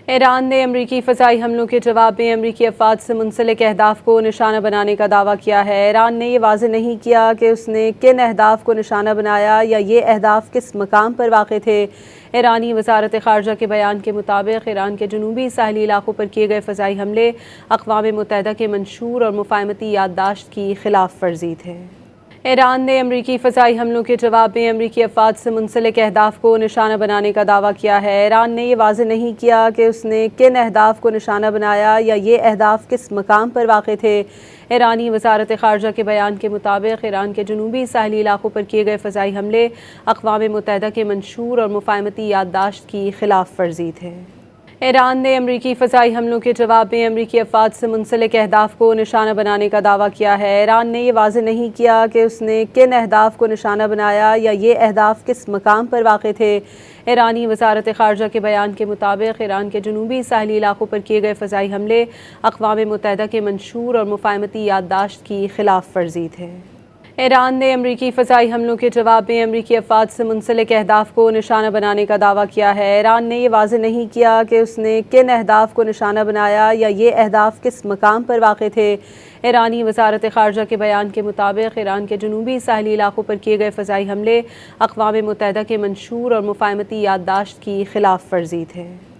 ایران نے امریکی فضائی حملوں کے جواب میں امریکی افواج سے منسلک اہداف کو نشانہ بنانے کا دعویٰ کیا ہے۔ ایران نے یہ واضح نہیں کیا کہ اس نے کن اہداف کو نشانہ بنایا یا یہ اہداف کس مقام پر واقع تھے۔ ایرانی وزارت خارجہ کے بیان کے مطابق ایران کے جنوبی ساحلی علاقوں پر کیے گئے فضائی حملے اقوام متحدہ کے منشور اور مفاہمتی یادداشت کی خلاف ورزی تھے۔ ایران نے امریکی فضائی حملوں کے جواب میں امریکی افواج سے منسلک اہداف کو نشانہ بنانے کا دعویٰ کیا ہے۔ ایران نے یہ واضح نہیں کیا کہ اس نے کن اہداف کو نشانہ بنایا یا یہ اہداف کس مقام پر واقع تھے۔ ایرانی وزارت خارجہ کے بیان کے مطابق ایران کے جنوبی ساحلی علاقوں پر کیے گئے فضائی حملے اقوام متحدہ کے منشور اور مفاہمتی یادداشت کی خلاف ورزی تھے۔ ایران نے امریکی فضائی حملوں کے جواب میں امریکی افواج سے منسلک اہداف کو نشانہ بنانے کا دعویٰ کیا ہے۔ ایران نے یہ واضح نہیں کیا کہ اس نے کن اہداف کو نشانہ بنایا یا یہ اہداف کس مقام پر واقع تھے۔ ایرانی وزارت خارجہ کے بیان کے مطابق ایران کے جنوبی ساحلی علاقوں پر کیے گئے فضائی حملے اقوام متحدہ کے منشور اور مفاہمتی یادداشت کی خلاف ورزی تھے۔ ایران نے امریکی فضائی حملوں کے جواب میں امریکی افواج سے منسلک اہداف کو نشانہ بنانے کا دعویٰ کیا ہے۔ ایران نے یہ واضح نہیں کیا کہ اس نے کن اہداف کو نشانہ بنایا یا یہ اہداف کس مقام پر واقع تھے۔ ایرانی وزارت خارجہ کے بیان کے مطابق ایران کے جنوبی ساحلی علاقوں پر کیے گئے فضائی حملے اقوام متحدہ کے منشور اور مفاہمتی یادداشت کی خلاف ورزی تھے۔